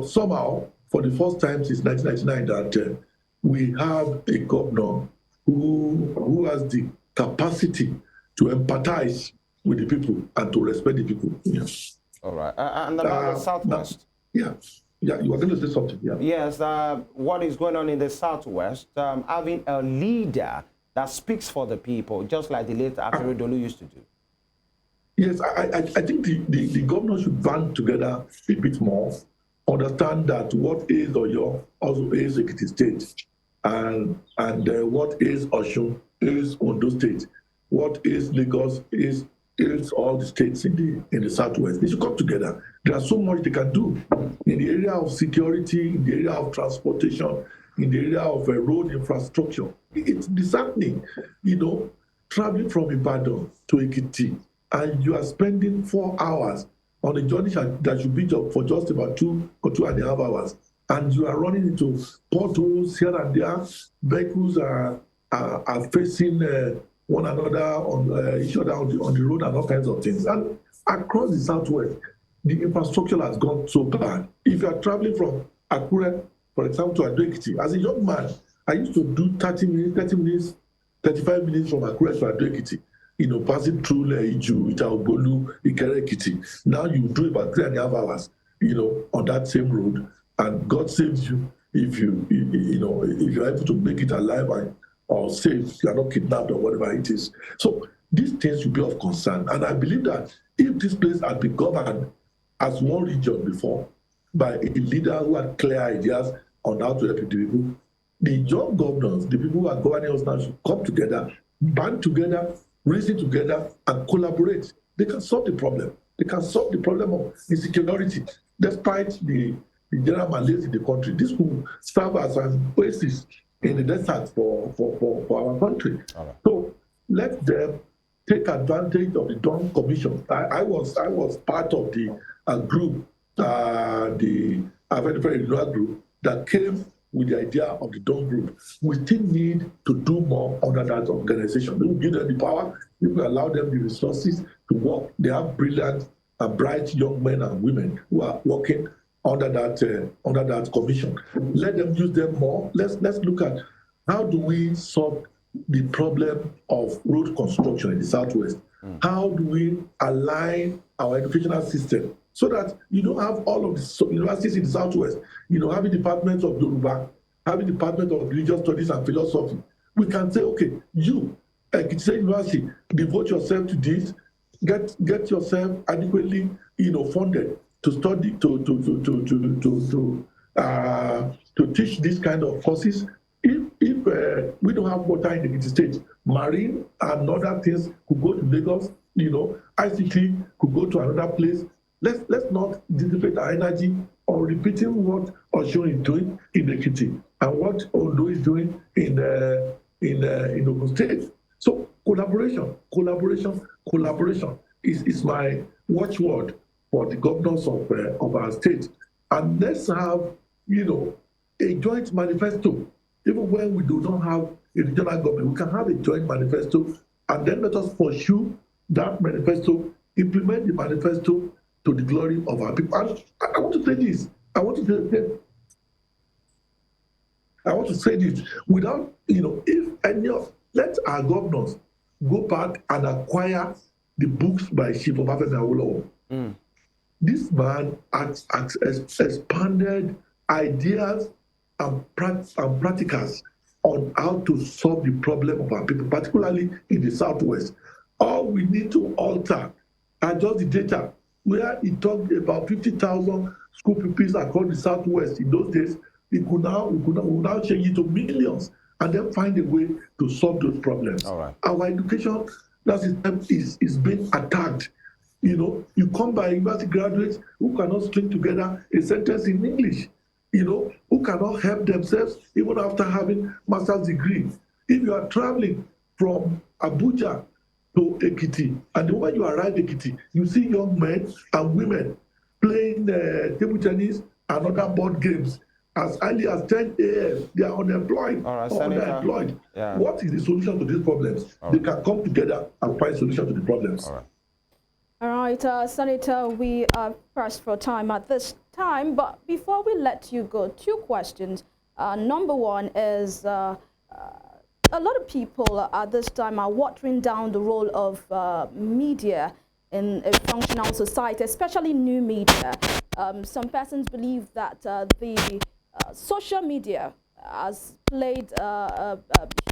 somehow, for the first time since 1999, that we have a governor who has the capacity to empathize with the people and to respect the people. Yes. All right. And about the Southwest? Yeah, you were going to say something. Yeah. Yes, what is going on in the Southwest, having a leader that speaks for the people, just like the late Akeredolu used to do. Yes, I think the governor should band together a bit more, understand that what is Oyo also is Ekiti State, and what is Osun is Ondo State, what is Lagos is all the states in the Southwest. They should come together. There's so much they can do in the area of security, in the area of transportation, in the area of road infrastructure. It's disheartening, traveling from Ibadan to Ekiti, and you are spending 4 hours on a journey that should be for just about 2 or 2.5 hours, and you are running into potholes here and there. Vehicles are facing one another on each other on the road and all kinds of things. And across the Southwest, the infrastructure has gone so bad. If you are traveling from Akure, for example, to Ado-Ekiti, as a young man, I used to do 30 minutes, 35 minutes from Akure to Ado-Ekiti, passing through Iju, Itaobolu, Ikere-Ekiti. Now you do about 3.5 hours, on that same road, and God saves you if you're able to make it alive or safe, you are not kidnapped or whatever it is. So these things should be of concern. And I believe that if this place had been governed as one region before by a leader who had clear ideas on how to help the people, the young governors, the people who are governing us now, should come together, band together, reason together, and collaborate. They can solve the problem. They can solve the problem of insecurity. Despite the general malaise in the country, this will serve as an oasis in the desert for our country. Right. So let them take advantage of the Dawn Commission. I was part of the group, the very renewal group that came with the idea of the Dawn group. We still need to do more under that organization. We will give them the power. We will allow them the resources to work. They have brilliant and bright young men and women who are working under that commission. Let them use them more. Let's look at how do we solve the problem of road construction in the Southwest. How do we align our educational system so that you don't have all of the universities in the Southwest, having departments of Yoruba, having department of religious studies and philosophy. We can say, okay, you, Ekiti University, devote yourself to this. get yourself adequately, funded to study to teach this kind of courses. If we don't have water in the state, marine and other things could go to Lagos. ICT could go to another place. Let's not dissipate our energy on repeating what Osho is doing in Ekiti and what Ondo is doing in Ogun State. So collaboration is my watchword for the governors of our state. And let's have, a joint manifesto. Even when we do not have a regional government, we can have a joint manifesto, and then let us pursue that manifesto, implement the manifesto to the glory of our people. And I want to say this. I want to say this without, if any of, let our governors go back and acquire the books by Chief Obafemi Awolowo. This man has expanded ideas and practicals on how to solve the problem of our people, particularly in the Southwest. All we need to alter are just the data, where he talked about 50,000 school pupils across the Southwest in those days. We could now change it to millions and then find a way to solve those problems. All right. Our education system is being attacked. You come by university graduates who cannot string together a sentence in English, who cannot help themselves even after having master's degree. If you are traveling from Abuja to Ekiti, and when you arrive in Ekiti, you see young men and women playing table tennis and other board games. As early as 10 a.m., they are unemployed. All right, or underemployed. Yeah. What is the solution to these problems? They can come together and find solution to the problems. All right. All right, Senator, we are pressed for time at this time, but before we let you go, two questions. Number one is a lot of people at this time are watering down the role of media in a functional society, especially new media. Some persons believe that the social media has played a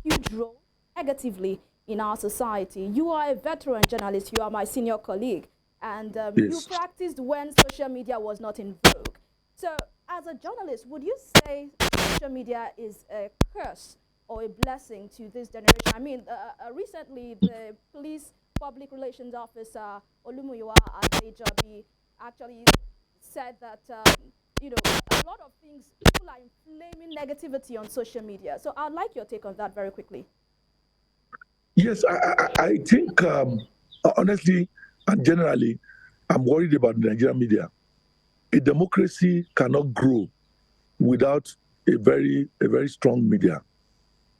huge role negatively in our society. You are a veteran journalist, you are my senior colleague, and Yes. you practiced when social media was not in vogue. So as a journalist, would you say social media is a curse or a blessing to this generation? I mean, recently the police public relations officer, Olumuyiwa Adejobi, actually said that, a lot of things, people are inflaming negativity on social media. So I'd like your take on that very quickly. Yes, I think, honestly and generally, I'm worried about the Nigerian media. A democracy cannot grow without a very strong media.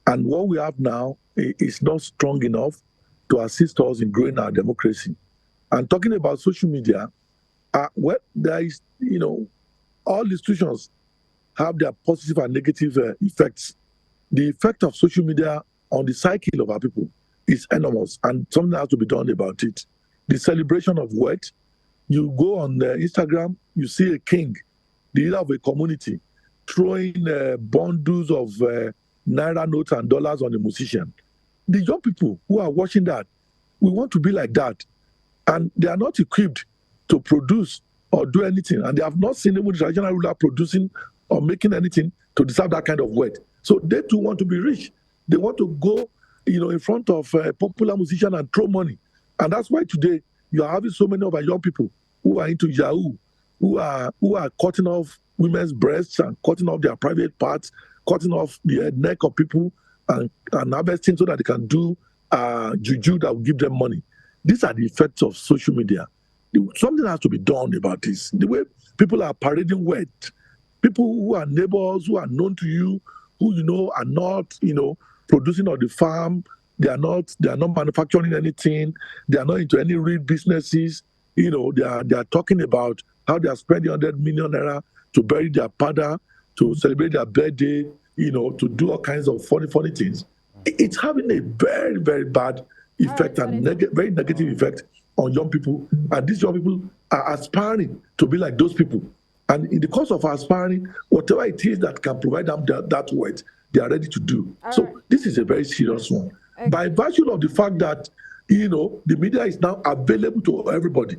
And what we have now is not strong enough to assist us in growing our democracy. And talking about social media, there is, all institutions have their positive and negative effects. The effect of social media on the psyche of our people is enormous, and something has to be done about it. The celebration of wealth, you go on Instagram, you see a king, the leader of a community, throwing bundles of naira notes and dollars on a musician. The young people who are watching that, we want to be like that. And they are not equipped to produce or do anything. And they have not seen even the traditional ruler producing or making anything to deserve that kind of wealth. So they too want to be rich. They want to go, in front of a popular musician and throw money. And that's why today you are having so many of our young people who are into Yahoo, who are cutting off women's breasts and cutting off their private parts, cutting off the neck of people and harvesting so that they can do juju that will give them money. These are the effects of social media. Something has to be done about this. The way people are parading wealth, people who are neighbors, who are known to you, who are not, producing on the farm. They are not manufacturing anything. They are not into any real businesses. They are talking about how they are spending 100 million naira to bury their father, to celebrate their birthday, to do all kinds of funny things. It's having a very, very bad effect and very negative effect on young people. And these young people are aspiring to be like those people. And in the course of aspiring, whatever it is that can provide them that wealth, they are ready to do. So this is a very serious one. By virtue of the fact that you know, the media is now available to everybody.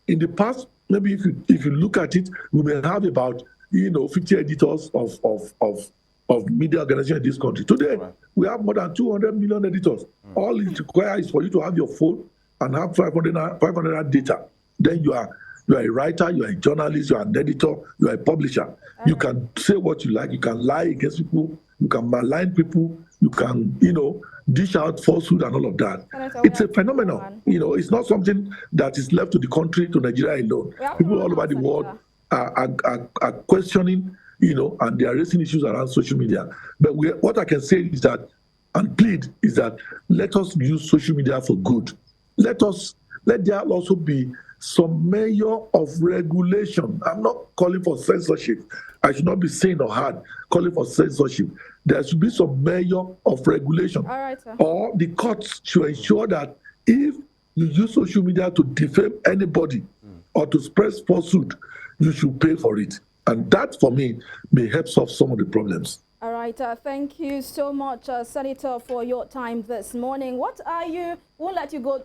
In the past, maybe if you look at it, we may have about, you know, 50 editors of media organization in this country. Today, we have more than 200 million editors. All it requires is for you to have your phone and have 500 data. Then you are a writer, you are a journalist, you are an editor, you are a publisher. You can say what you like, you can lie against people, you can malign people, you can, you know, dish out falsehood and all of that. It's a phenomenon. You know, it's not something that is left to the country, to Nigeria alone. People all over the world are questioning, you know, and they are raising issues around social media. But what I can say is that, and plead, is that let us use social media for good. Let there also be some measure of regulation. I'm not calling for censorship. I should not be saying or hard calling for censorship. There should be some measure of regulation. All right, sir. Or the courts should ensure that if you use social media to defame anybody or to spread falsehood, you should pay for it. And that, for me, may help solve some of the problems. All right. Thank you so much, Senator, for your time this morning. What are you? Won't let you go,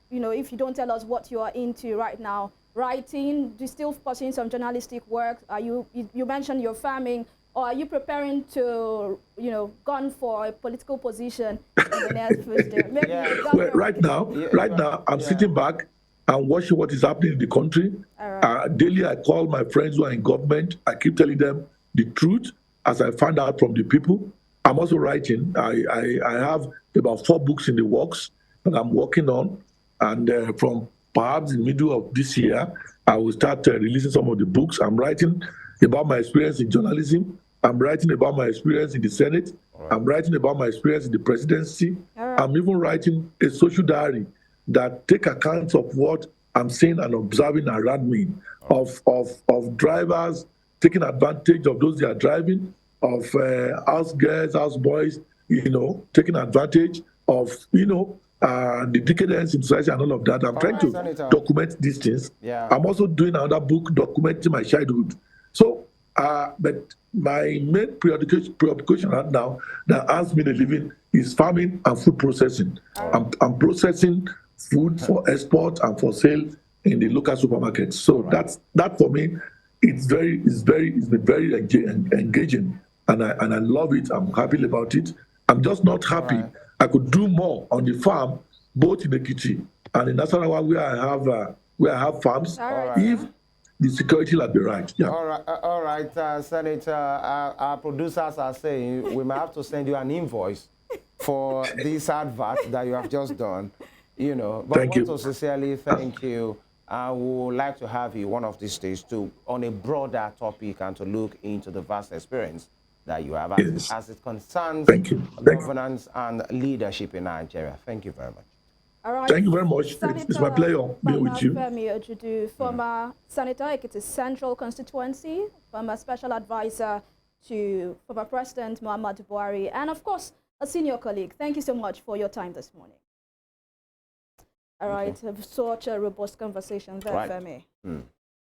you know, if you don't tell us what you are into right now. Writing, do you still pursuing some journalistic work? Are you mentioned you're farming, or are you preparing to, you know, gun for a political position in the next future? Well, right now, I'm sitting back and watching what is happening in the country. Daily, I call my friends who are in government. I keep telling them the truth as I find out from the people. I'm also writing. I have about 4 books in the works that I'm working on. And from perhaps in the middle of this year, I will start releasing some of the books. I'm writing about my experience in journalism. I'm writing about my experience in the Senate. I'm writing about my experience in the presidency. I'm even writing a social diary that take account of what I'm seeing and observing around me, of drivers taking advantage of those they are driving, of house girls, house boys, you know, taking advantage of, you know, the decadence in society and all of that. I'm trying to document these things. I'm also doing another book documenting my childhood. So, but my main preoccupation right now that earns me a living is farming and food processing. I'm processing food for export and for sale in the local supermarkets. So that for me, it's been very engaging, and I love it. I'm happy about it. I'm just not happy. I could do more on the farm, both in Ekiti and in Nasarawa, where I have farms, if the security will be right. Yeah. All right, Senator. Our producers are saying we might have to send you an invoice for this advert that you have just done. You know, but I want to sincerely thank you. I would like to have you one of these days to on a broader topic and to look into the vast experience that you have as it concerns governance and leadership in Nigeria. Thank you very much. All right. Thank you very much. It's my pleasure being with you. FEMI Ojudu, former Senator, Ekiti Central Constituency, former Special Advisor to former President Muhammadu Buhari, and of course, a senior colleague. Thank you so much for your time this morning. All right, such a robust conversation there, Femi.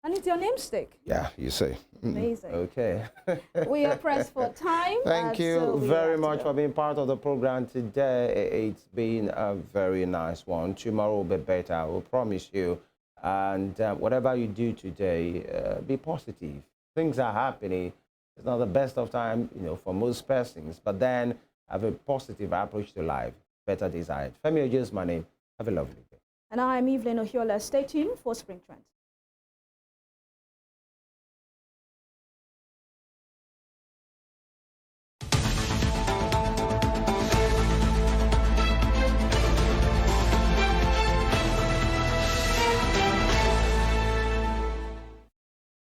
And it's your namesake. Yeah, you say. Amazing. Okay. We are pressed for time. Thank you very much for being part of the program today. It's been a very nice one. Tomorrow will be better, I will promise you. And whatever you do today, be positive. Things are happening. It's not the best of time, you know, for most persons, but then have a positive approach to life. Better desired. Femi Ojudu is my name. Have a lovely day. And I'm EVELYN. Stay tuned for Spring Trends.